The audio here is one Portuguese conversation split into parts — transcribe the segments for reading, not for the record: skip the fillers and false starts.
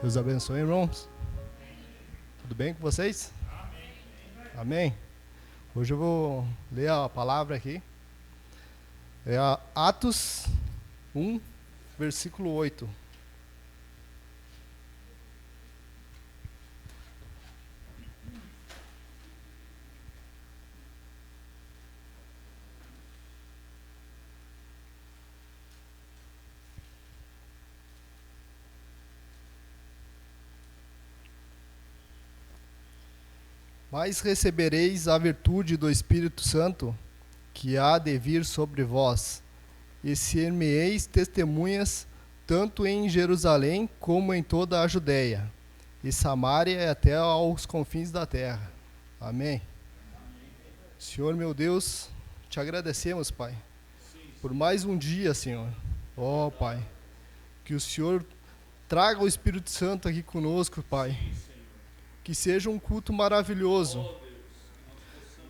Deus abençoe, irmãos. Tudo bem com vocês? Amém. Hoje eu vou ler a palavra aqui. É Atos 1, versículo 8. Mas recebereis a virtude do Espírito Santo, que há de vir sobre vós, e ser-me-eis testemunhas, tanto em Jerusalém como em toda a Judéia, e Samaria e até aos confins da terra. Amém. Senhor meu Deus, te agradecemos, Pai, por mais um dia, Senhor. Ó, Pai, que o Senhor traga o Espírito Santo aqui conosco, Pai. Que seja um culto maravilhoso.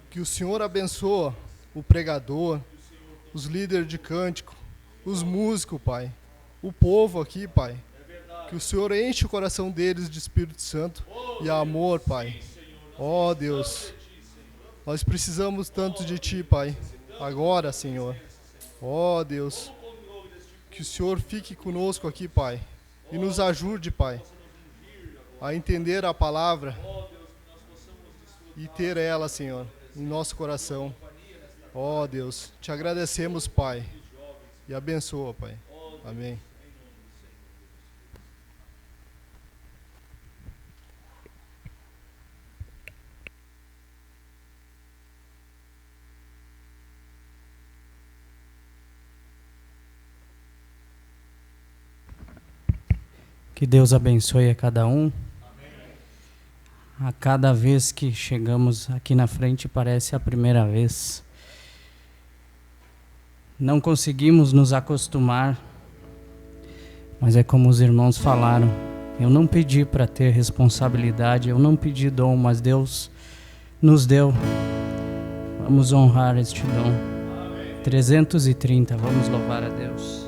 Que o Senhor abençoe o pregador, os líderes de cântico, os músicos, Pai. O povo aqui, Pai. Que o Senhor enche o coração deles de Espírito Santo e amor, Pai. Ó Deus, nós precisamos tanto de Ti, Pai. Agora, Senhor. Ó Deus, que o Senhor fique conosco aqui, Pai. E nos ajude, Pai, a entender a palavra e ter ela, Senhor, em nosso coração. Ó Deus, te agradecemos, Pai, e abençoa, Pai. Amém. Que Deus abençoe a cada um. A cada vez que chegamos aqui na frente parece a primeira vez. Não conseguimos nos acostumar, mas é como os irmãos falaram. Eu não pedi para ter responsabilidade, eu não pedi dom, mas Deus nos deu. Vamos honrar este dom. 330, vamos louvar a Deus.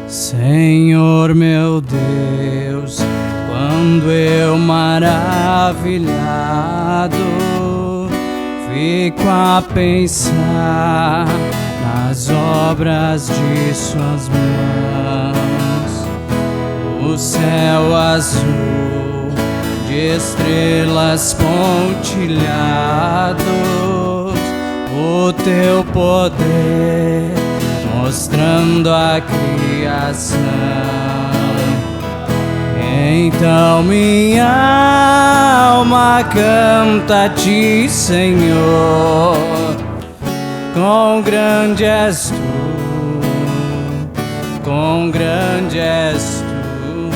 Senhor meu Deus, quando eu maravilhado fico a pensar nas obras de suas mãos, o céu azul de estrelas pontilhados, o teu poder mostrando a criação. Então minha alma canta a Ti, Senhor, quão grande és Tu, quão grande és Tu.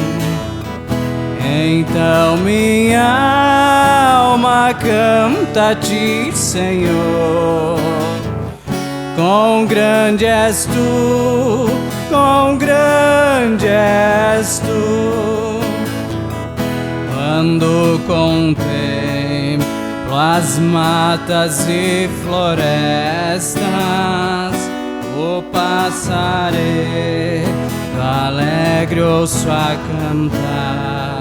Então minha alma canta a Ti, Senhor, quão grande és Tu, quão grande és Tu. Quando contemplo as matas e florestas, o passaredo alegre ouço a cantar,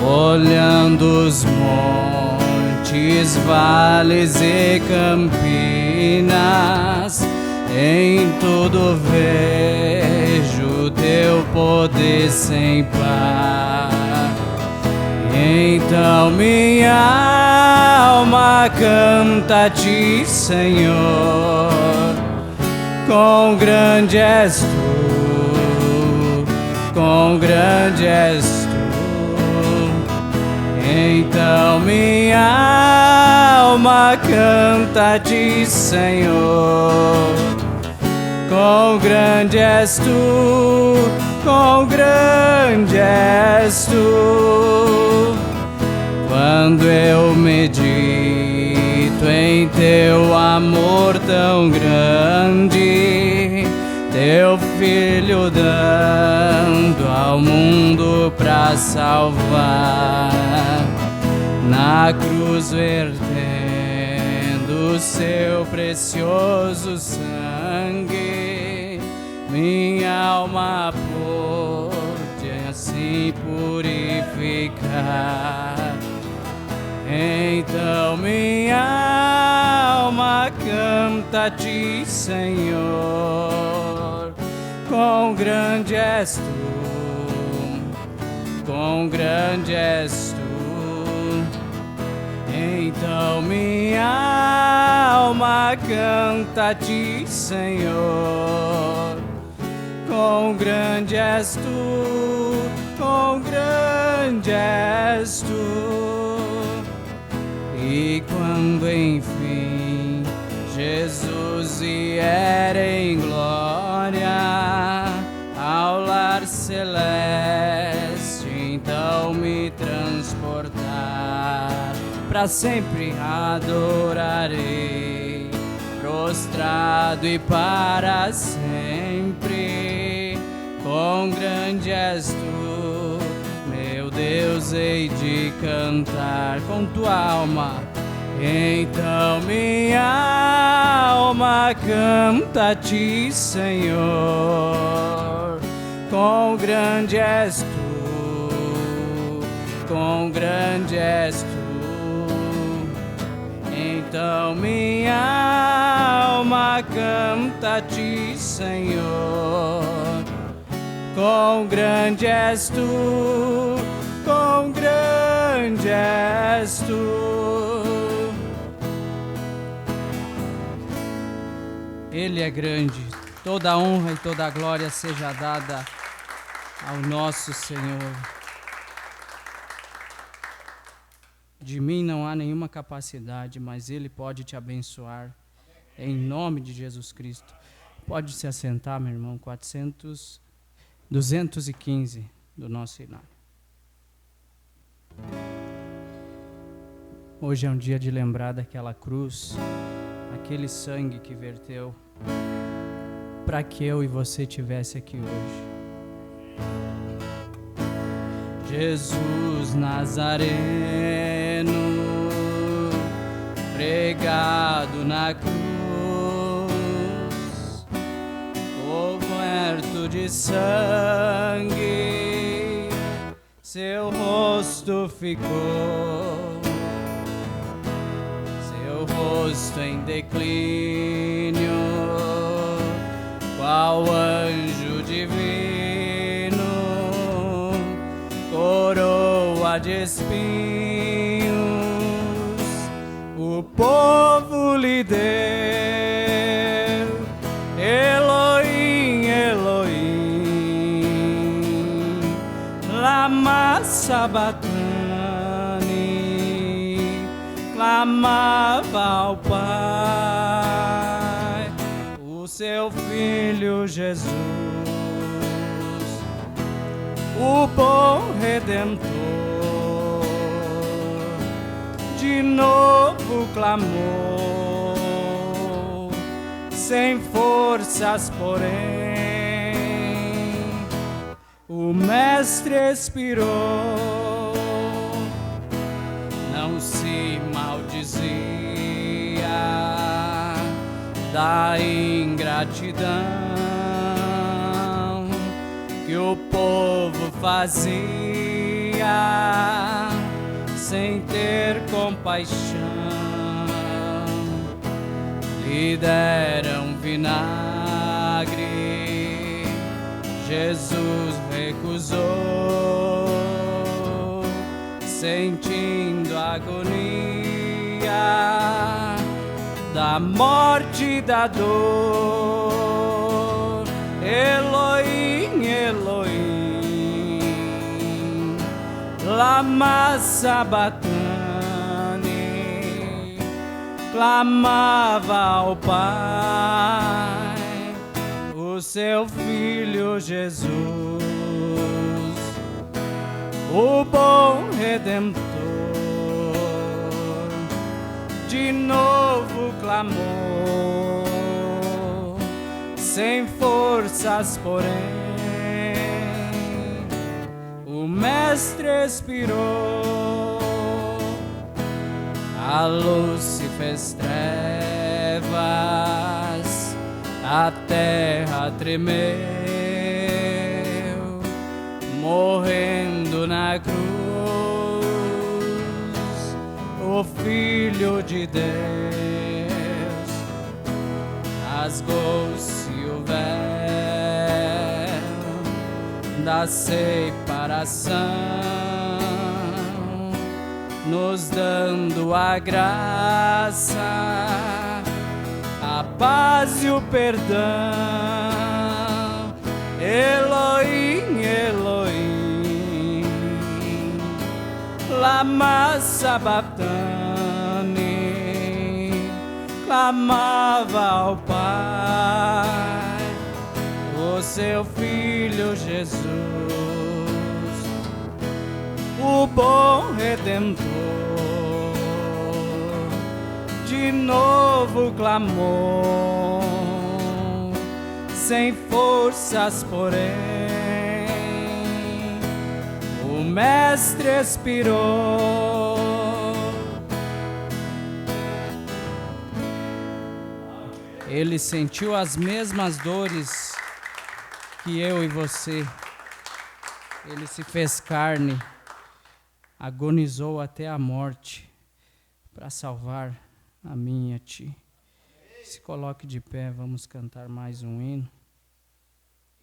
olhando os montes, vales e campinas, em tudo vejo Teu poder sem par. Então minha alma canta a Ti, Senhor, quão grande és Tu, quão grande és Tu. Então minha alma canta a Ti, Senhor, quão grande és Tu, quão grande és Tu. Quando eu medito em Teu amor tão grande, Teu Filho dando ao mundo pra salvar, na cruz vertendo Seu precioso sangue, minha alma pôde assim purificar. Então minha alma canta-te, Senhor. Quão grande és tu, quão grande és tu. Então minha alma canta-te, Senhor. Quão grande és tu, quão grande és tu. E quando enfim Jesus vier em glória ao lar celeste, então me transportar. Para sempre adorarei, prostrado e para sempre. Quão grande és tu, meu Deus, hei de cantar com tua alma. Então minha alma canta-te, Senhor. Quão grande és tu, quão grande és tu. Então minha alma canta-te, Senhor. Quão grande és tu, quão grande és tu. Ele é grande. Toda a honra e toda a glória seja dada ao nosso Senhor. De mim não há nenhuma capacidade, mas Ele pode te abençoar. Em nome de Jesus Cristo. Pode se assentar, meu irmão. 215 do nosso hinário. Hoje é um dia de lembrar daquela cruz, aquele sangue que verteu para que eu e você estivesse aqui hoje. Jesus Nazareno, pregado na cruz, coberto de sangue, seu rosto ficou, seu rosto em declínio, qual anjo divino, coroa de espinhos, o povo lhe deu. Elohim, Elohim, lama sabatani, clamava ao Pai, o seu Filho Jesus, o bom Redentor, de novo clamou, sem forças porém, o Mestre expirou, não se maldizia da ingratidão que o povo fazia sem ter compaixão. Lhe deram vinagre, Jesus recusou, sentindo a agonia da morte e da dor. Elohim, Elohim, lama sabatani, clamava ao Pai, o seu Filho Jesus, o bom Redentor, de novo clamou, sem forças porém, o Mestre expirou, a luz se fez trevas, a terra tremeu, morrendo na cruz, o Filho de Deus rasgou-se o véu da separação, nos dando a graça, a paz e o perdão. Elohim, Elohim, lama sabachthani, clamava ao Pai o seu Filho Jesus, o bom Redentor. De novo clamou, sem forças, porém, o Mestre expirou. Ele sentiu as mesmas dores que eu e você. Ele se fez carne, agonizou até a morte para salvar a mim e a ti. Se coloque de pé, vamos cantar mais um hino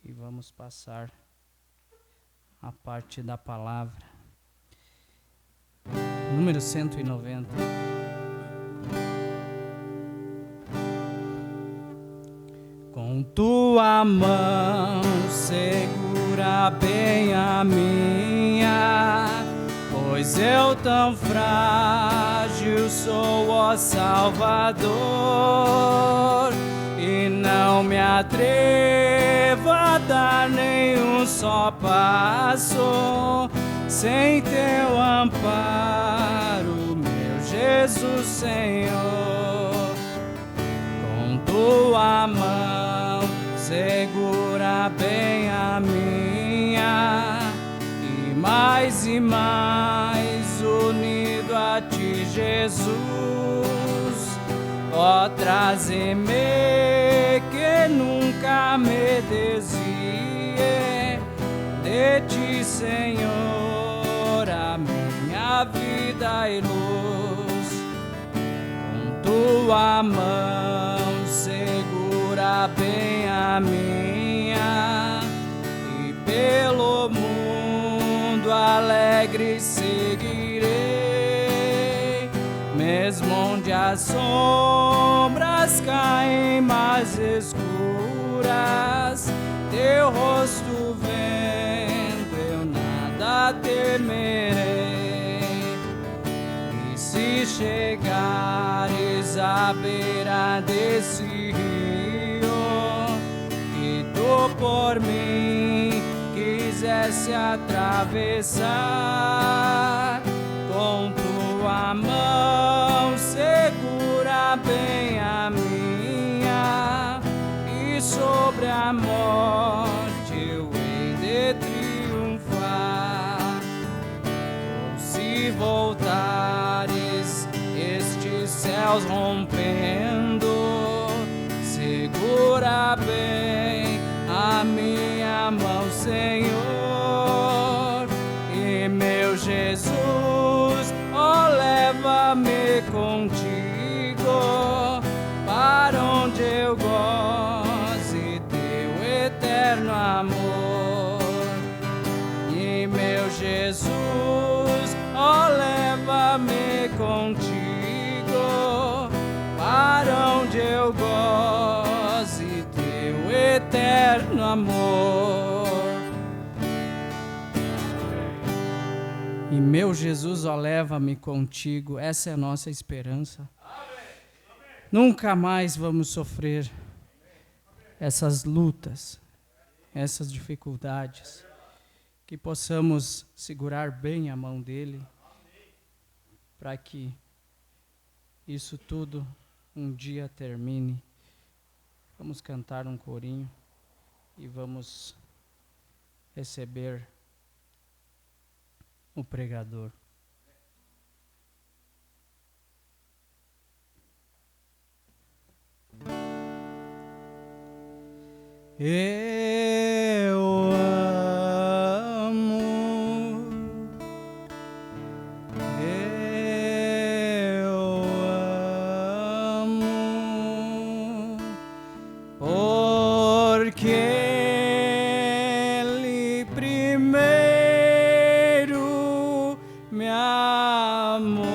e vamos passar a parte da palavra. Número 190. Com tua mão segura bem a minha, pois eu tão frágil sou, ó Salvador, e não me atrevo a dar nenhum só passo sem teu amparo, meu Jesus Senhor. Com tua mão segura bem a minha, e mais unido a ti, Jesus. Ó, traze-me que nunca me desvie de ti, Senhor, a minha vida e luz. Com tua mão segura bem a minha, e pelo mundo alegre seguirei, mesmo onde as sombras caem mais escuras, teu rosto vendo eu nada temerei. E se chegares à beira desse rio que tu por mim quisesse atravessar, com tua mão segura bem a minha, e sobre a morte eu hei de triunfar. Ou se voltares estes céus rompendo, segura bem a minha mão, Senhor, e meu Jesus, ó, leva-me contigo para onde eu goze teu eterno amor. E meu Jesus, ó, leva-me contigo para onde eu goze teu eterno amor. E meu Jesus, ó, leva-me contigo, essa é a nossa esperança. Nunca mais vamos sofrer essas lutas, essas dificuldades, que possamos segurar bem a mão dele, para que isso tudo um dia termine. Vamos cantar um corinho e vamos receber o pregador. Eu amo Ele primeiro me amou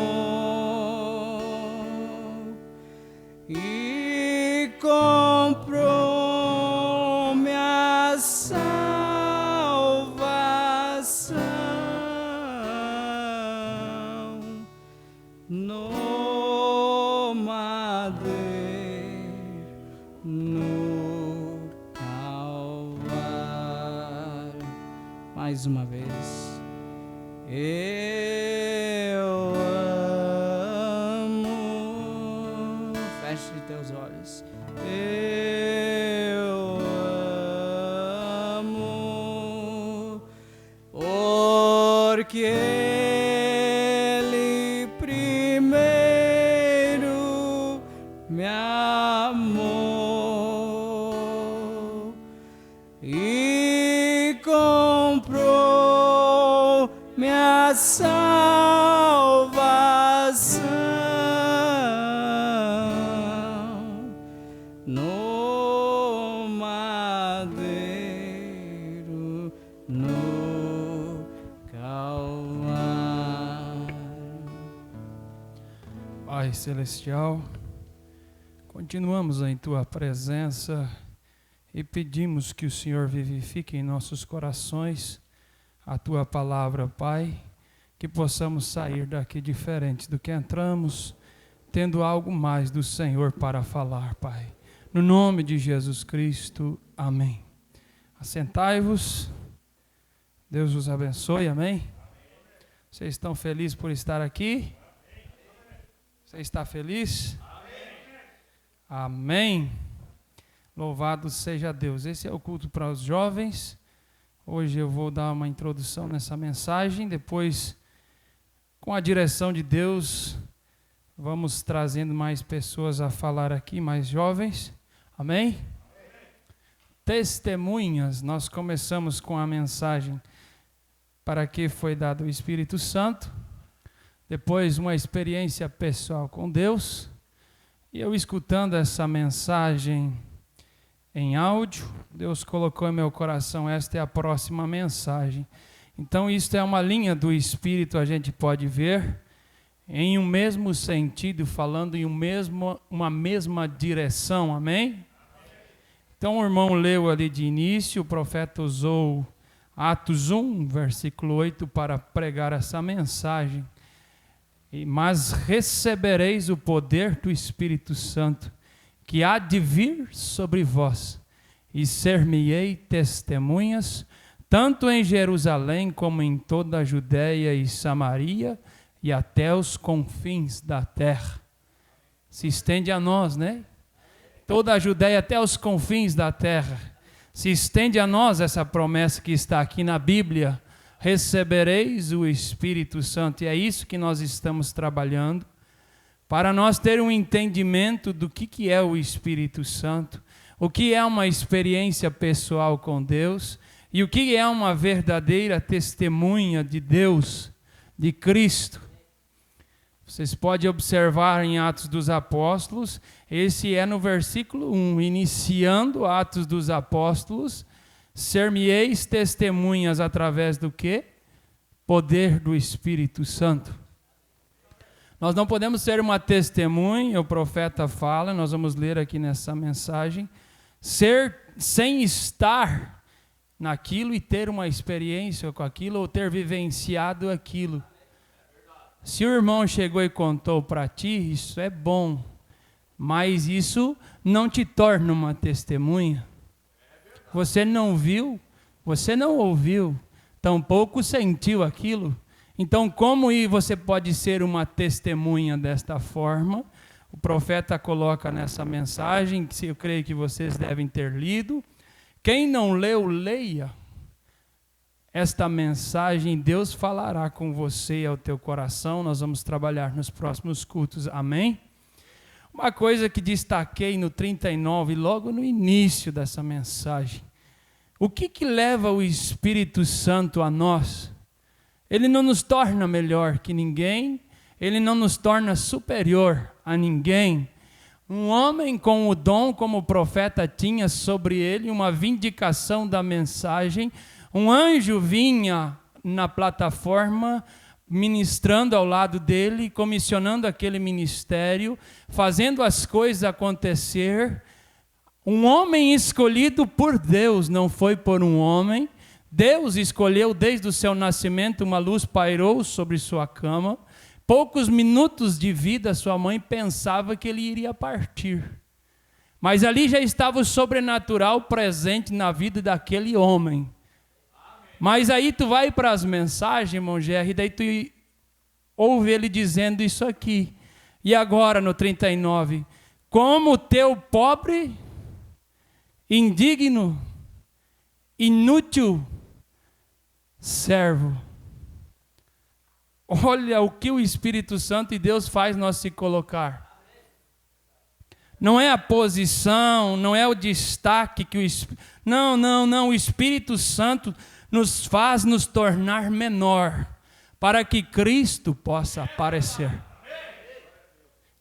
e comprou minha salvação no madeiro, no Calvário. Mais uma vez. Eu amo. Feche teus olhos. Eu amo, porque Ele primeiro me amou e comprou minha salvação no madeiro, no Calvário. Pai Celestial, continuamos em Tua presença e pedimos que o Senhor vivifique em nossos corações a Tua palavra, Pai, que possamos sair daqui diferente do que entramos, tendo algo mais do Senhor para falar, Pai. No nome de Jesus Cristo, amém. Assentai-vos, Deus os abençoe, amém? Vocês estão felizes por estar aqui? Você está feliz? Amém. Louvado seja Deus. Esse é o culto para os jovens. Hoje eu vou dar uma introdução nessa mensagem, depois, com a direção de Deus, vamos trazendo mais pessoas a falar aqui, mais jovens. Amém? Testemunhas, nós começamos com a mensagem para que foi dado o Espírito Santo, depois uma experiência pessoal com Deus, e eu escutando essa mensagem em áudio, Deus colocou em meu coração, esta é a próxima mensagem. Então isto é uma linha do Espírito, a gente pode ver, em um mesmo sentido, falando em uma mesma direção, amém? Então o irmão leu ali de início, o profeta usou Atos 1, versículo 8, para pregar essa mensagem. Mas recebereis o poder do Espírito Santo, que há de vir sobre vós, e ser-me-ei testemunhas, tanto em Jerusalém como em toda a Judéia e Samaria, e até os confins da terra. Se estende a nós, né? Toda a Judéia até os confins da terra. Se estende a nós essa promessa que está aqui na Bíblia, recebereis o Espírito Santo, e é isso que nós estamos trabalhando, para nós ter um entendimento do que é o Espírito Santo, o que é uma experiência pessoal com Deus, e o que é uma verdadeira testemunha de Deus, de Cristo. Vocês podem observar em Atos dos Apóstolos, esse é no versículo 1, iniciando Atos dos Apóstolos, ser-me-eis testemunhas através do quê? Poder do Espírito Santo. Nós não podemos ser uma testemunha, o profeta fala, nós vamos ler aqui nessa mensagem, ser sem estar naquilo e ter uma experiência com aquilo, ou ter vivenciado aquilo. Se o irmão chegou e contou para ti, isso é bom, mas isso não te torna uma testemunha. Você não viu, você não ouviu, tampouco sentiu aquilo. Então, como você pode ser uma testemunha desta forma? O profeta coloca nessa mensagem, que eu creio que vocês devem ter lido. Quem não leu, leia. Esta mensagem, Deus falará com você e ao teu coração. Nós vamos trabalhar nos próximos cultos. Amém? Uma coisa que destaquei no 39, logo no início dessa mensagem. O que leva o Espírito Santo a nós? Ele não nos torna melhor que ninguém, ele não nos torna superior a ninguém, Um homem com o dom como o profeta tinha sobre ele, uma vindicação da mensagem. Um anjo vinha na plataforma, ministrando ao lado dele, comissionando aquele ministério, fazendo as coisas acontecer. Um homem escolhido por Deus, não foi por um homem. Deus escolheu desde o seu nascimento, uma luz pairou sobre sua cama. Poucos minutos de vida, sua mãe pensava que ele iria partir. Mas ali já estava o sobrenatural presente na vida daquele homem. Mas aí tu vai para as mensagens, irmão Gerry, e daí tu ouve ele dizendo isso aqui. E agora no 39, como teu pobre, indigno, inútil servo. Olha o que o Espírito Santo e Deus faz nós se colocar. Não é a posição, não é o destaque que o Espírito... Não. O Espírito Santo nos faz nos tornar menor, para que Cristo possa aparecer.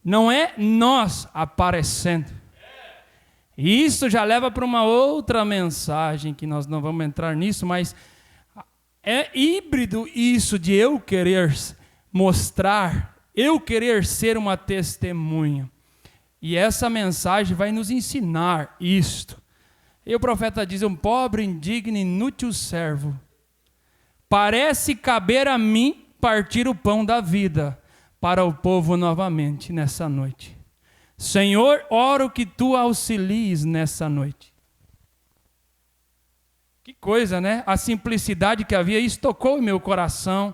Não é nós aparecendo. E isso já leva para uma outra mensagem, que nós não vamos entrar nisso, mas é híbrido isso de eu querer mostrar, eu querer ser uma testemunha. E essa mensagem vai nos ensinar isto. E o profeta diz, um pobre, indigno, inútil servo, parece caber a mim partir o pão da vida para o povo novamente nessa noite. Senhor, oro que tu auxilies nessa noite. Que coisa, né? A simplicidade que havia, isso tocou em meu coração,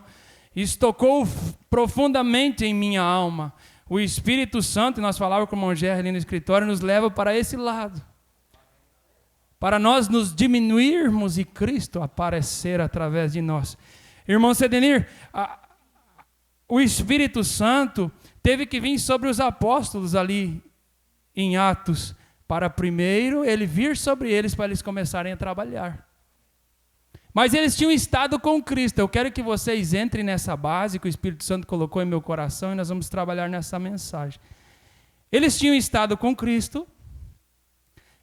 isso tocou profundamente em minha alma. O Espírito Santo, nós falávamos com o irmão Gerry ali no escritório, nos leva para esse lado. Para nós nos diminuirmos e Cristo aparecer através de nós. Irmão Sedenir, o Espírito Santo teve que vir sobre os apóstolos ali em Atos, para primeiro ele vir sobre eles, para eles começarem a trabalhar. Mas eles tinham estado com Cristo. Eu quero que vocês entrem nessa base que o Espírito Santo colocou em meu coração e nós vamos trabalhar nessa mensagem. Eles tinham estado com Cristo,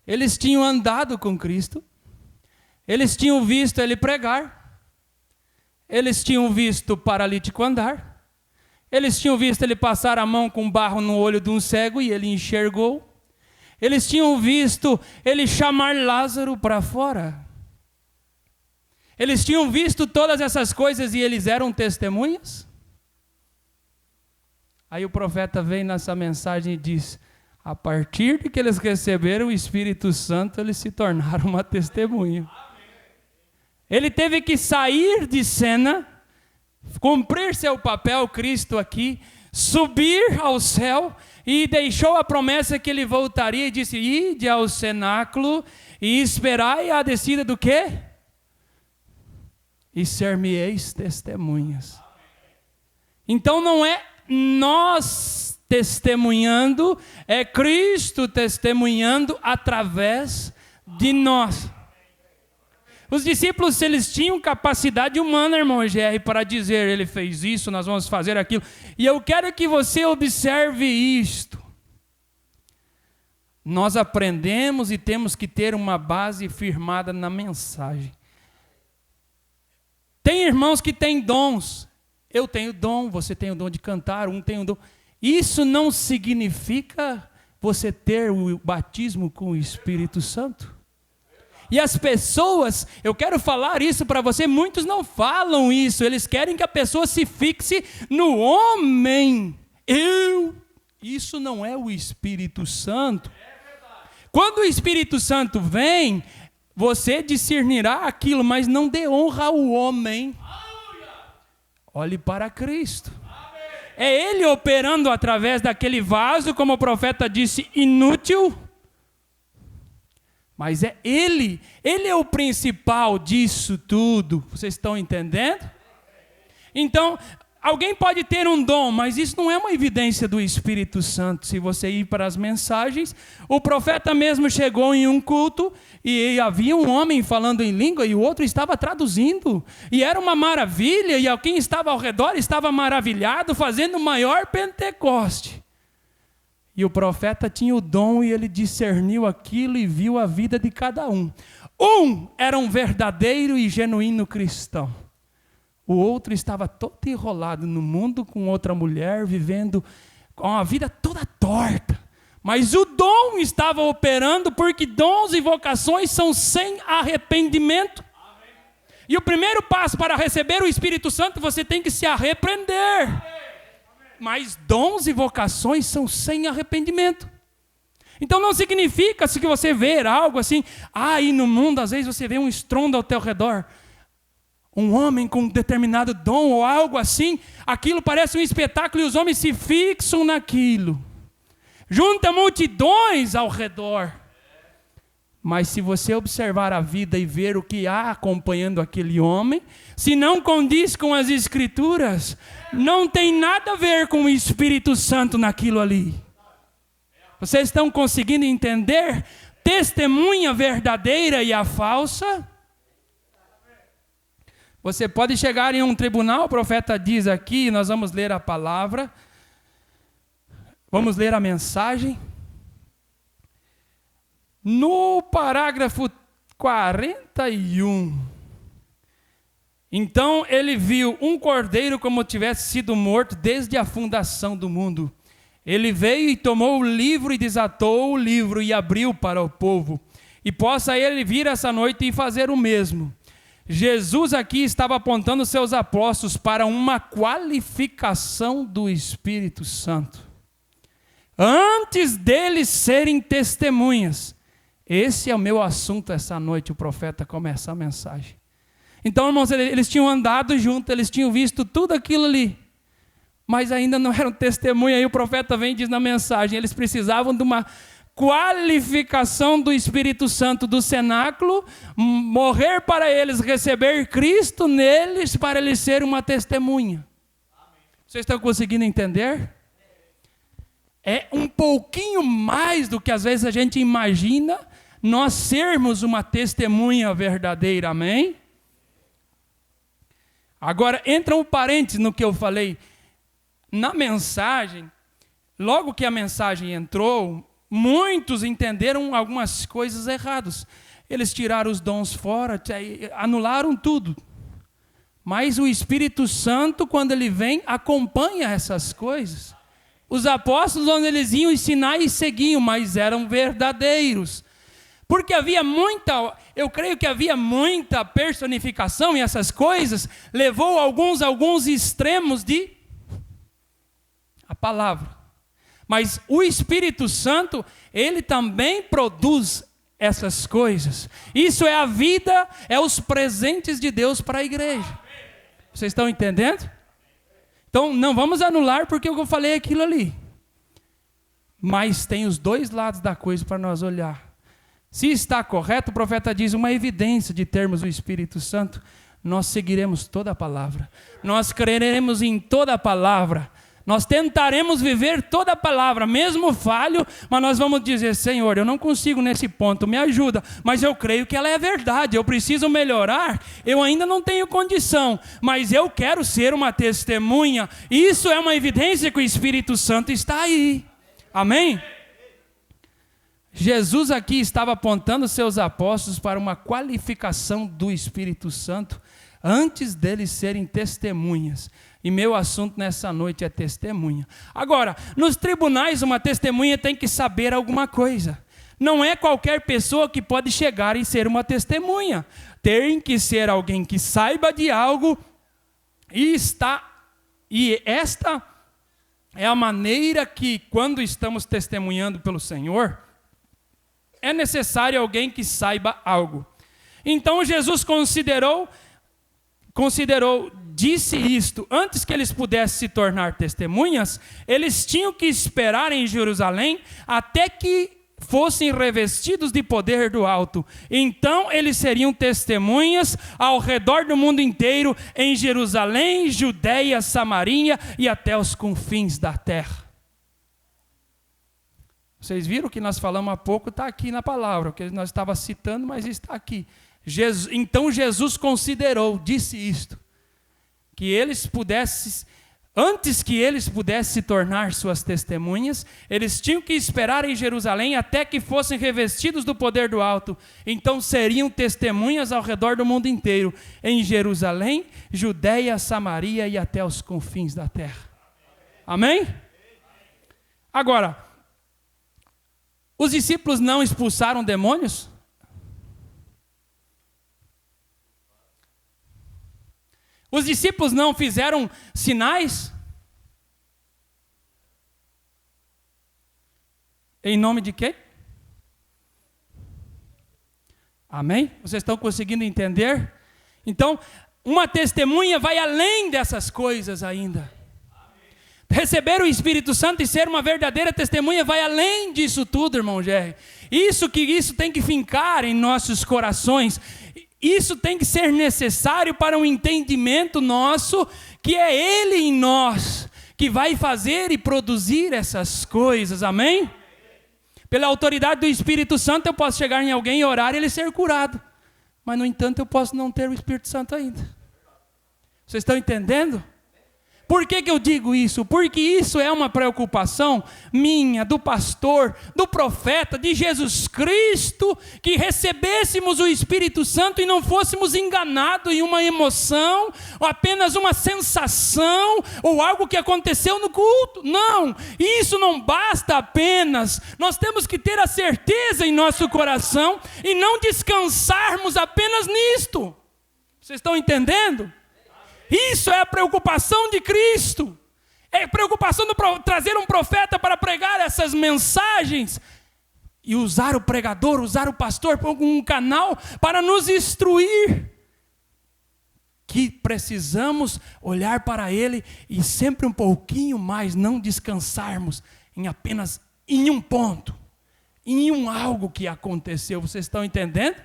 eles tinham andado com Cristo, eles tinham visto ele pregar, eles tinham visto o paralítico andar, eles tinham visto ele passar a mão com barro no olho de um cego e ele enxergou, eles tinham visto ele chamar Lázaro para fora. Eles tinham visto todas essas coisas e eles eram testemunhas? Aí o profeta vem nessa mensagem e diz, a partir de que eles receberam o Espírito Santo, eles se tornaram uma testemunha. Ele teve que sair de cena, cumprir seu papel, Cristo aqui, subir ao céu e deixou a promessa que ele voltaria e disse, ide ao cenáculo e esperai a descida do quê? E ser-me-eis testemunhas. Então não é nós testemunhando, é Cristo testemunhando através de nós. Os discípulos, eles tinham capacidade humana, irmão Gerry, para dizer, ele fez isso, nós vamos fazer aquilo. E eu quero que você observe isto. Nós aprendemos e temos que ter uma base firmada na mensagem. Tem irmãos que têm dons. Eu tenho dom, você tem o dom de cantar, um tem o dom. Isso não significa você ter o batismo com o Espírito Santo. E as pessoas, eu quero falar isso para você, muitos não falam isso, eles querem que a pessoa se fixe no homem. Isso não é o Espírito Santo. Quando o Espírito Santo vem, você discernirá aquilo, mas não dê honra ao homem. Olhe para Cristo. É Ele operando através daquele vaso, como o profeta disse, inútil. Mas é Ele é o principal disso tudo. Vocês estão entendendo? Então, alguém pode ter um dom, mas isso não é uma evidência do Espírito Santo. Se você ir para as mensagens, o profeta mesmo chegou em um culto e havia um homem falando em língua e o outro estava traduzindo. E era uma maravilha e quem estava ao redor estava maravilhado, fazendo o maior Pentecoste. E o profeta tinha o dom e ele discerniu aquilo e viu a vida de cada um. Um era um verdadeiro e genuíno cristão. O outro estava todo enrolado no mundo com outra mulher, vivendo com a vida toda torta. Mas o dom estava operando, porque dons e vocações são sem arrependimento. Amém. E o primeiro passo para receber o Espírito Santo, você tem que se arrepender. Amém. Mas dons e vocações são sem arrependimento. Então não significa que você ver algo assim, aí no mundo às vezes você vê um estrondo ao teu redor, um homem com um determinado dom ou algo assim, aquilo parece um espetáculo e os homens se fixam naquilo. Junta multidões ao redor. Mas se você observar a vida e ver o que há acompanhando aquele homem, se não condiz com as Escrituras, não tem nada a ver com o Espírito Santo naquilo ali. Vocês estão conseguindo entender? Testemunha verdadeira e a falsa? Você pode chegar em um tribunal, o profeta diz aqui, nós vamos ler a palavra, vamos ler a mensagem. No parágrafo 41, então ele viu um cordeiro como tivesse sido morto desde a fundação do mundo. Ele veio e tomou o livro e desatou o livro e abriu para o povo. E possa ele vir essa noite e fazer o mesmo. Jesus aqui estava apontando seus apóstolos para uma qualificação do Espírito Santo. Antes deles serem testemunhas. Esse é o meu assunto essa noite, o profeta começa a mensagem. Então, irmãos, eles tinham andado juntos, eles tinham visto tudo aquilo ali, mas ainda não eram testemunha. Aí o profeta vem e diz na mensagem, eles precisavam de uma qualificação do Espírito Santo do cenáculo, morrer para eles, receber Cristo neles, para eles serem uma testemunha. Vocês estão conseguindo entender? É um pouquinho mais do que às vezes a gente imagina, nós sermos uma testemunha verdadeira, amém? Agora, entra um parênteses no que eu falei. Na mensagem, logo que a mensagem entrou, muitos entenderam algumas coisas erradas. Eles tiraram os dons fora, anularam tudo. Mas o Espírito Santo, quando ele vem, acompanha essas coisas. Os apóstolos, onde eles iam ensinar e seguiam, mas eram verdadeiros. Porque eu creio que havia muita personificação e essas coisas levou alguns extremos de a palavra. Mas o Espírito Santo, ele também produz essas coisas. Isso é a vida, é os presentes de Deus para a igreja. Vocês estão entendendo? Então, não vamos anular porque eu falei aquilo ali. Mas tem os dois lados da coisa para nós olhar. Se está correto, o profeta diz uma evidência de termos o Espírito Santo, nós seguiremos toda a palavra. Nós creremos em toda a palavra. Nós tentaremos viver toda a palavra, mesmo falho, mas nós vamos dizer, Senhor, eu não consigo nesse ponto, me ajuda, mas eu creio que ela é verdade, eu preciso melhorar, eu ainda não tenho condição, mas eu quero ser uma testemunha. Isso é uma evidência que o Espírito Santo está aí. Amém? Jesus aqui estava apontando seus apóstolos para uma qualificação do Espírito Santo antes deles serem testemunhas. E meu assunto nessa noite é testemunha. Agora, nos tribunais uma testemunha tem que saber alguma coisa. Não é qualquer pessoa que pode chegar e ser uma testemunha. Tem que ser alguém que saiba de algo e esta é a maneira que, quando estamos testemunhando pelo Senhor, é necessário alguém que saiba algo. Então Jesus disse isto, antes que eles pudessem se tornar testemunhas, eles tinham que esperar em Jerusalém até que fossem revestidos de poder do alto. Então eles seriam testemunhas ao redor do mundo inteiro, em Jerusalém, Judeia, Samaria e até os confins da terra. Vocês viram que nós falamos há pouco, está aqui na palavra, que nós estávamos citando, mas está aqui. Então Jesus considerou, disse isto, que eles pudessem Antes que eles pudessem se tornar suas testemunhas, eles tinham que esperar em Jerusalém até que fossem revestidos do poder do alto. Então seriam testemunhas ao redor do mundo inteiro, em Jerusalém, Judeia, Samaria e até os confins da terra. Amém? Agora, os discípulos não expulsaram demônios? Os discípulos não fizeram sinais? Em nome de quem? Amém? Vocês estão conseguindo entender? Então, uma testemunha vai além dessas coisas ainda. Receber o Espírito Santo e ser uma verdadeira testemunha vai além disso tudo, irmão Jerry. Isso tem que fincar em nossos corações. Isso tem que ser necessário para um entendimento nosso, que é Ele em nós, que vai fazer e produzir essas coisas, amém? Pela autoridade do Espírito Santo eu posso chegar em alguém e orar e ele ser curado. Mas no entanto eu posso não ter o Espírito Santo ainda. Vocês estão entendendo? Por que eu digo isso? Porque isso é uma preocupação minha, do pastor, do profeta, de Jesus Cristo, que recebêssemos o Espírito Santo e não fôssemos enganados em uma emoção, ou apenas uma sensação, ou algo que aconteceu no culto. Não, isso não basta apenas. Nós temos que ter a certeza em nosso coração e não descansarmos apenas nisto. Vocês estão entendendo? Isso é a preocupação de Cristo. É a preocupação de trazer um profeta para pregar essas mensagens e usar o pregador, usar o pastor como um canal para nos instruir. Que precisamos olhar para ele e sempre um pouquinho mais não descansarmos em apenas em um ponto, em algo que aconteceu. Vocês estão entendendo?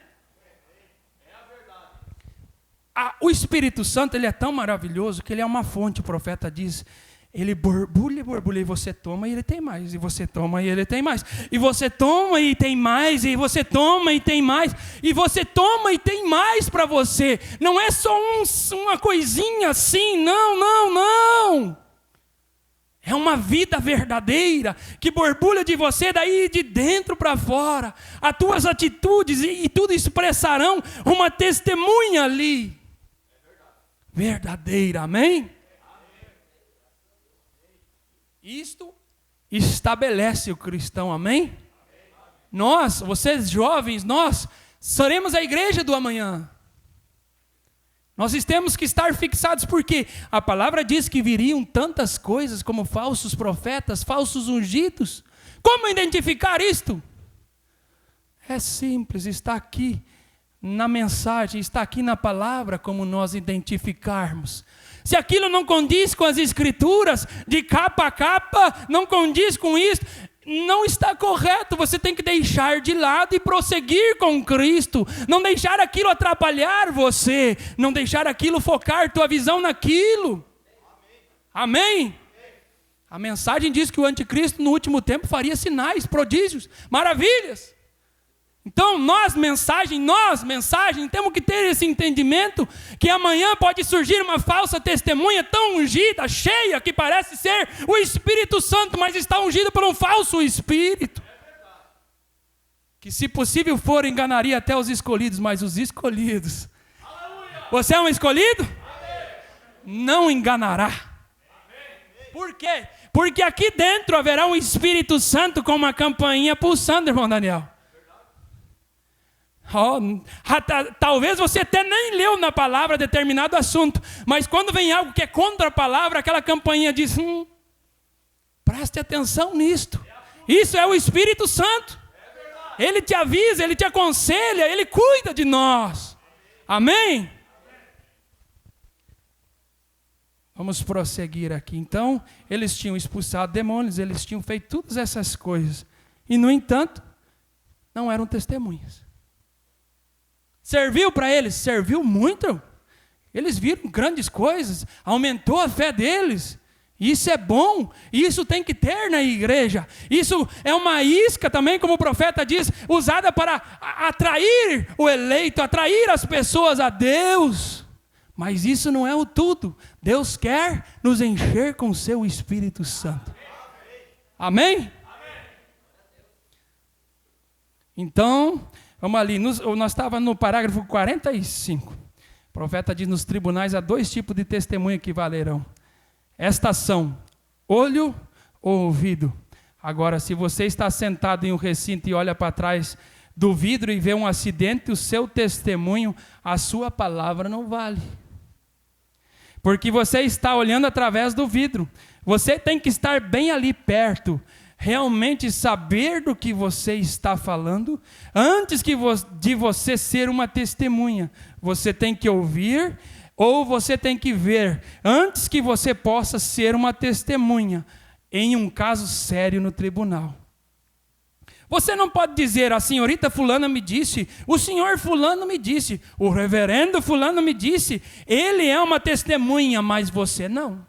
O Espírito Santo, ele é tão maravilhoso que ele é uma fonte. O profeta diz, ele borbulha, borbulha, e você toma e ele tem mais, e você toma e ele tem mais, e você toma e tem mais, e você toma e tem mais, e você toma e tem mais para você. Não é só uma coisinha assim, não. É uma vida verdadeira que borbulha de você daí de dentro para fora. As tuas atitudes e tudo expressarão uma testemunha ali. Verdadeira, amém? Isto estabelece o cristão, amém? Nós, vocês jovens, nós seremos a igreja do amanhã. Nós temos que estar fixados, porque a palavra diz que viriam tantas coisas como falsos profetas, falsos ungidos. Como identificar isto? É simples, está aqui na mensagem, está aqui na palavra, como nós identificarmos. Se aquilo não condiz com as escrituras, de capa a capa, não condiz com isso, não está correto. Você tem que deixar de lado e prosseguir com Cristo. Não deixar aquilo atrapalhar você, não deixar aquilo focar tua visão naquilo. Amém? A mensagem diz que o anticristo no último tempo faria sinais, prodígios, maravilhas. Então nós, mensagem, temos que ter esse entendimento que amanhã pode surgir uma falsa testemunha tão ungida, cheia, que parece ser o Espírito Santo, mas está ungido por um falso espírito. Que se possível for, enganaria até os escolhidos, mas os escolhidos. Você é um escolhido? Não enganará. Por quê? Porque aqui dentro haverá um Espírito Santo com uma campainha pulsando, irmão Daniel. Talvez você até nem leu na palavra determinado assunto, mas quando vem algo que é contra a palavra, aquela campainha diz, preste atenção nisto. Isso é o Espírito Santo. Ele te avisa, ele te aconselha, ele cuida de nós. Amém? Vamos prosseguir aqui. Então, eles tinham expulsado demônios, eles tinham feito todas essas coisas, e no entanto, não eram testemunhas. Serviu para eles? Serviu muito. Eles viram grandes coisas, aumentou a fé deles. Isso é bom, isso tem que ter na igreja. Isso é uma isca também, como o profeta diz, usada para atrair o eleito, atrair as pessoas a Deus. Mas isso não é o tudo. Deus quer nos encher com o seu Espírito Santo. Amém? Então, vamos ali. Nós estávamos no parágrafo 45. O profeta diz: nos tribunais há 2 tipos de testemunha que valerão. Estas são olho ou ouvido. Agora, se você está sentado em um recinto e olha para trás do vidro e vê um acidente, o seu testemunho, a sua palavra não vale. Porque você está olhando através do vidro. Você tem que estar bem ali perto, realmente saber do que você está falando, antes de você ser uma testemunha. Você tem que ouvir ou você tem que ver, antes que você possa ser uma testemunha em um caso sério no tribunal. Você não pode dizer: a senhorita fulana me disse, o senhor fulano me disse, o reverendo fulano me disse. Ele é uma testemunha, mas você não.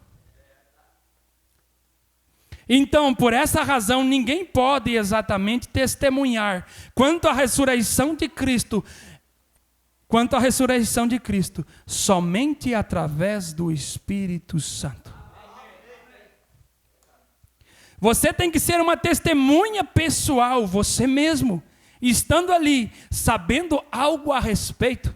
Então, por essa razão, ninguém pode exatamente testemunhar quanto à ressurreição de Cristo, somente através do Espírito Santo. Você tem que ser uma testemunha pessoal, você mesmo, estando ali, sabendo algo a respeito,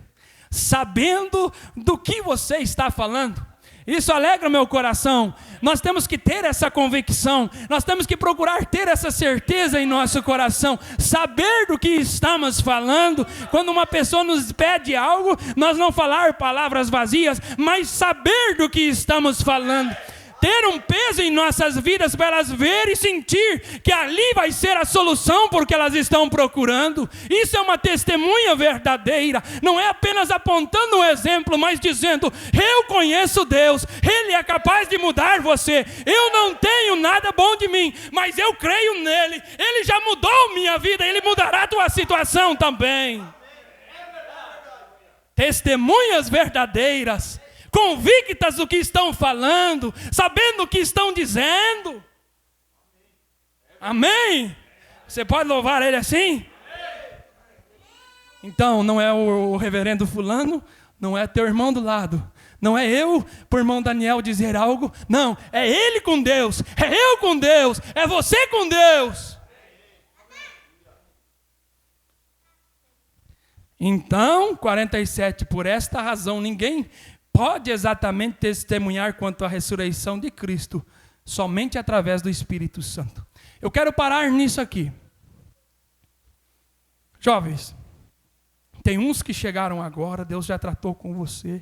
sabendo do que você está falando. Isso alegra meu coração. Nós temos que ter essa convicção, nós temos que procurar ter essa certeza em nosso coração, saber do que estamos falando. Quando uma pessoa nos pede algo, nós não falar palavras vazias, mas saber do que estamos falando. Ter um peso em nossas vidas para elas ver e sentir que ali vai ser a solução porque elas estão procurando. Isso é uma testemunha verdadeira. Não é apenas apontando um exemplo, mas dizendo: eu conheço Deus, Ele é capaz de mudar você. Eu não tenho nada bom de mim, mas eu creio nele. Ele já mudou minha vida, Ele mudará a tua situação também. Testemunhas verdadeiras, convictas do que estão falando, sabendo o que estão dizendo. Amém? Você pode louvar Ele assim? Então, não é o reverendo fulano, não é teu irmão do lado, não é eu, por irmão Daniel, dizer algo. Não, é ele com Deus, é eu com Deus, é você com Deus. Então, 47, por esta razão, ninguém pode exatamente testemunhar quanto à ressurreição de Cristo, somente através do Espírito Santo. Eu quero parar nisso aqui. Jovens, tem uns que chegaram agora, Deus já tratou com você,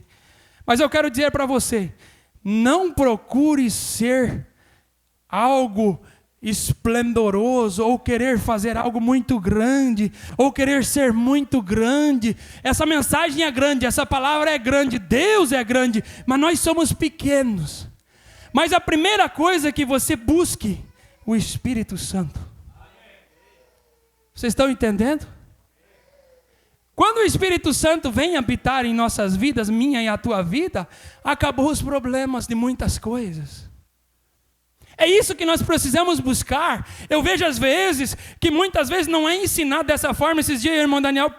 mas eu quero dizer para você: não procure ser algo esplendoroso, ou querer fazer algo muito grande, ou querer ser muito grande. Essa mensagem é grande, essa palavra é grande, Deus é grande, mas nós somos pequenos. Mas a primeira coisa é que você busque o Espírito Santo. Vocês estão entendendo? Quando o Espírito Santo vem habitar em nossas vidas, minha e a tua vida, acabou os problemas de muitas coisas. É isso que nós precisamos buscar. Eu vejo às vezes que muitas vezes não é ensinado dessa forma. Esses dias o irmão Daniel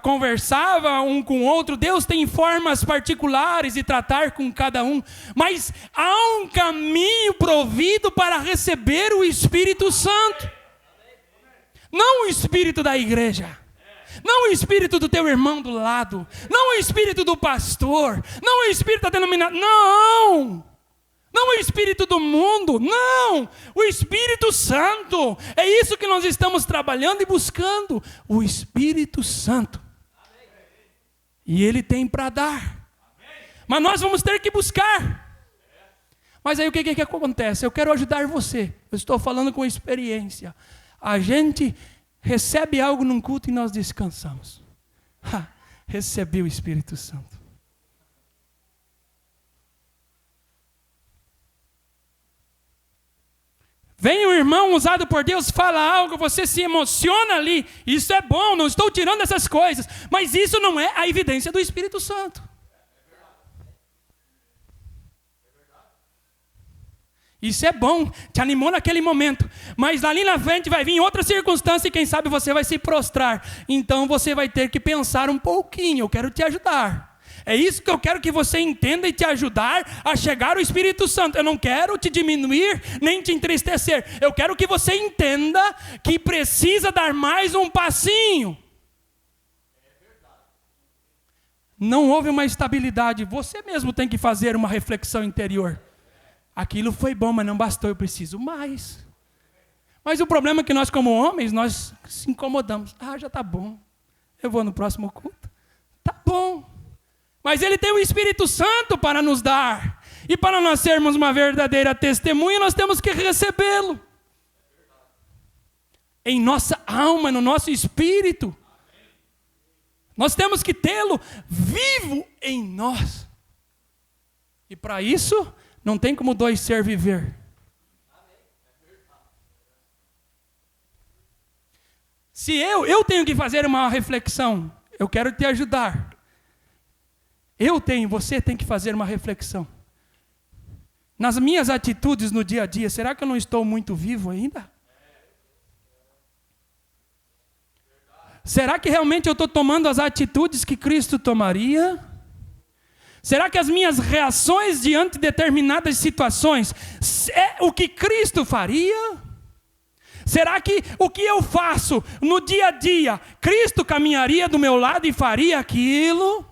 conversava um com o outro. Deus tem formas particulares de tratar com cada um, mas há um caminho provido para receber o Espírito Santo. Não o Espírito da igreja, não o Espírito do teu irmão do lado, não o Espírito do pastor, não o Espírito da denominação, não o Espírito do mundo, não, o Espírito Santo. É isso que nós estamos trabalhando e buscando, o Espírito Santo. E Ele tem para dar, mas nós vamos ter que buscar. Mas aí o que acontece? Eu quero ajudar você, eu estou falando com experiência. A gente recebe algo num culto e nós descansamos. Recebi o Espírito Santo. Vem um irmão usado por Deus, fala algo, você se emociona ali. Isso é bom, não estou tirando essas coisas, mas isso não é a evidência do Espírito Santo. Isso é bom, te animou naquele momento, mas ali na frente vai vir outra circunstância e quem sabe você vai se prostrar. Então você vai ter que pensar um pouquinho, eu quero te ajudar. É isso que eu quero que você entenda e te ajudar a chegar ao Espírito Santo. Eu não quero te diminuir nem te entristecer. Eu quero que você entenda que precisa dar mais um passinho. Não houve uma estabilidade. Você mesmo tem que fazer uma reflexão interior. Aquilo foi bom, mas não bastou, eu preciso mais. Mas o problema é que nós, como homens, nós se incomodamos. Já está bom. Eu vou no próximo culto. Tá bom. Mas Ele tem o Espírito Santo para nos dar. E para nós sermos uma verdadeira testemunha, nós temos que recebê-lo. Em nossa alma, no nosso espírito. Nós temos que tê-lo vivo em nós. E para isso, não tem como dois ser viver. Se eu tenho que fazer uma reflexão, eu quero te ajudar. Você tem que fazer uma reflexão. Nas minhas atitudes no dia a dia, será que eu não estou muito vivo ainda? Será que realmente eu estou tomando as atitudes que Cristo tomaria? Será que as minhas reações diante de determinadas situações é o que Cristo faria? Será que o que eu faço no dia a dia, Cristo caminharia do meu lado e faria aquilo?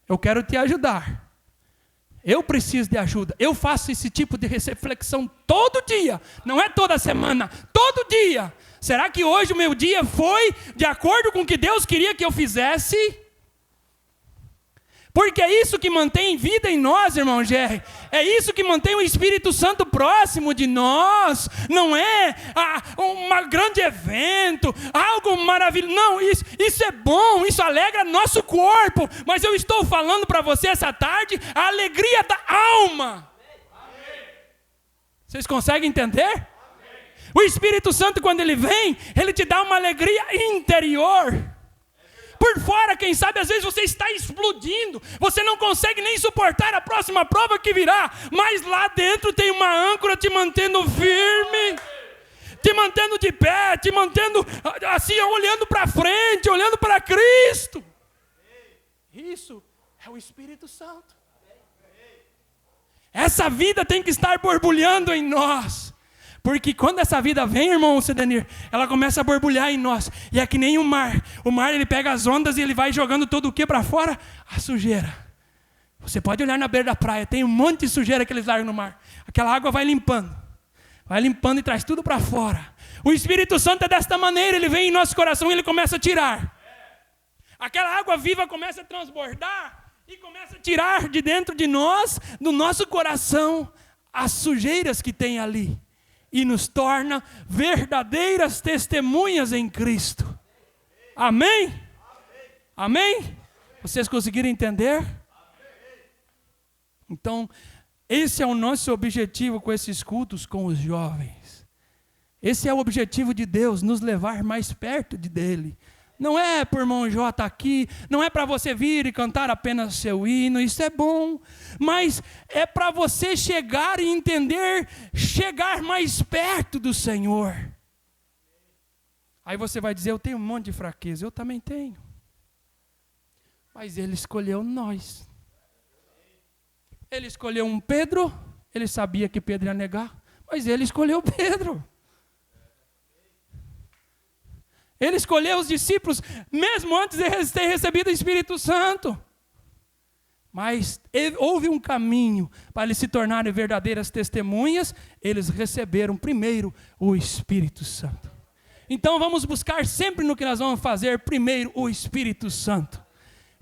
Eu quero te ajudar. Eu preciso de ajuda. Eu faço esse tipo de reflexão todo dia. Não é toda semana, todo dia. Será que hoje o meu dia foi de acordo com o que Deus queria que eu fizesse? Porque é isso que mantém vida em nós, irmão Jerry. É isso que mantém o Espírito Santo próximo de nós. Não é um grande evento, algo maravilhoso. Não, isso é bom, isso alegra nosso corpo. Mas eu estou falando para você essa tarde a alegria da alma. Vocês conseguem entender? O Espírito Santo, quando ele vem, ele te dá uma alegria interior. Por fora, quem sabe, às vezes você está explodindo. Você não consegue nem suportar a próxima prova que virá. Mas lá dentro tem uma âncora te mantendo firme. Te mantendo de pé, te mantendo assim, olhando para frente, olhando para Cristo. Isso é o Espírito Santo. Essa vida tem que estar borbulhando em nós. Porque quando essa vida vem, irmão Sedenir, ela começa a borbulhar em nós. E é que nem o mar. O mar, ele pega as ondas e ele vai jogando todo o que para fora? A sujeira. Você pode olhar na beira da praia, tem um monte de sujeira que eles largam no mar. Aquela água vai limpando. Vai limpando e traz tudo para fora. O Espírito Santo é desta maneira, ele vem em nosso coração e ele começa a tirar. Aquela água viva começa a transbordar e começa a tirar de dentro de nós, do nosso coração, as sujeiras que tem ali. E nos torna verdadeiras testemunhas em Cristo. Amém? Amém? Vocês conseguiram entender? Então, esse é o nosso objetivo com esses cultos com os jovens. Esse é o objetivo de Deus, nos levar mais perto dele. Não é por irmão J aqui, não é para você vir e cantar apenas seu hino, isso é bom, mas é para você chegar e entender, chegar mais perto do Senhor. Aí você vai dizer, eu tenho um monte de fraqueza, eu também tenho. Mas Ele escolheu nós. Ele escolheu um Pedro, Ele sabia que Pedro ia negar, mas Ele escolheu Pedro. Ele escolheu os discípulos, mesmo antes de ter recebido o Espírito Santo. Mas houve um caminho para eles se tornarem verdadeiras testemunhas. Eles receberam primeiro o Espírito Santo. Então vamos buscar sempre no que nós vamos fazer, primeiro o Espírito Santo.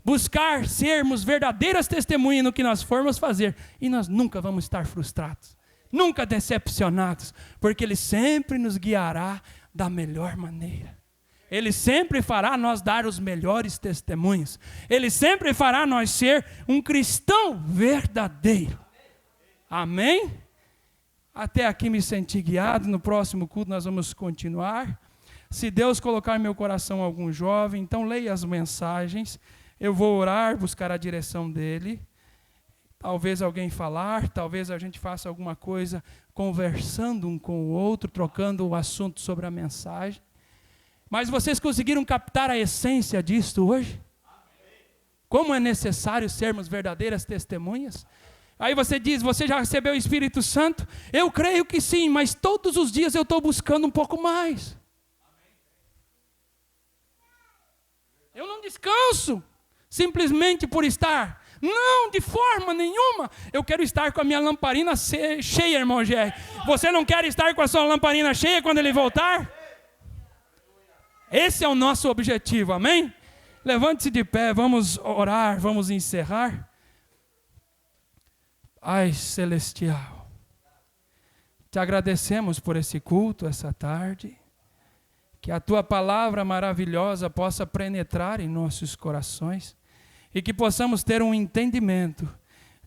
Buscar sermos verdadeiras testemunhas no que nós formos fazer. E nós nunca vamos estar frustrados, nunca decepcionados, porque Ele sempre nos guiará da melhor maneira. Ele sempre fará nós dar os melhores testemunhos. Ele sempre fará nós ser um cristão verdadeiro. Amém? Até aqui me senti guiado. No próximo culto nós vamos continuar. Se Deus colocar em meu coração algum jovem, então leia as mensagens. Eu vou orar, buscar a direção dele. Talvez alguém falar, talvez a gente faça alguma coisa conversando um com o outro, trocando o assunto sobre a mensagem. Mas vocês conseguiram captar a essência disto hoje? como é necessário sermos verdadeiras testemunhas. Aí você diz, você já recebeu o Espírito Santo? Eu creio que sim, mas todos os dias eu estou buscando um pouco mais. Eu não descanso simplesmente por estar. Não, de forma nenhuma. Eu quero estar com a minha lamparina cheia, irmão Gé. Você não quer estar com a sua lamparina cheia quando ele voltar? Esse é o nosso objetivo, amém? Levante-se de pé, vamos orar, vamos encerrar. Ai, Celestial, te agradecemos por esse culto, essa tarde. Que a tua palavra maravilhosa possa penetrar em nossos corações e que possamos ter um entendimento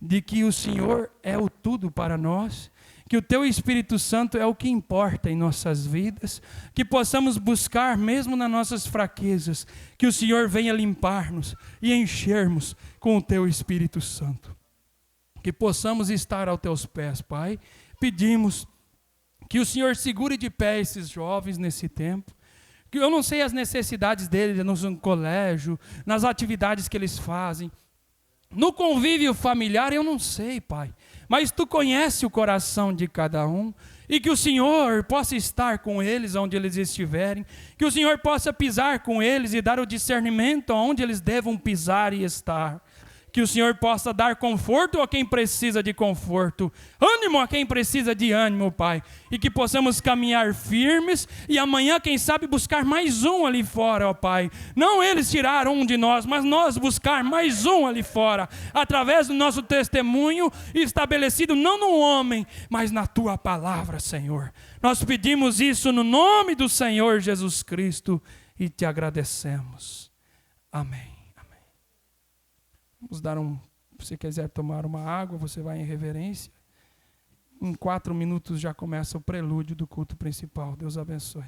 de que o Senhor é o tudo para nós, que o teu Espírito Santo é o que importa em nossas vidas, que possamos buscar mesmo nas nossas fraquezas, que o Senhor venha limpar-nos e enchermos com o teu Espírito Santo. Que possamos estar aos teus pés, Pai. Pedimos que o Senhor segure de pé esses jovens nesse tempo. Que eu não sei as necessidades deles no colégio, nas atividades que eles fazem. No convívio familiar eu não sei, Pai. Mas Tu conheces o coração de cada um. E que o Senhor possa estar com eles onde eles estiverem. Que o Senhor possa pisar com eles e dar o discernimento aonde eles devam pisar e estar. Que o Senhor possa dar conforto a quem precisa de conforto, ânimo a quem precisa de ânimo, Pai. E que possamos caminhar firmes e amanhã, quem sabe, buscar mais um ali fora, ó Pai. Não eles tirar um de nós, mas nós buscar mais um ali fora, através do nosso testemunho estabelecido não no homem, mas na Tua palavra, Senhor. Nós pedimos isso no nome do Senhor Jesus Cristo e Te agradecemos. Amém. Vamos dar se você quiser tomar uma água, você vai em reverência. Em 4 minutos já começa o prelúdio do culto principal. Deus abençoe.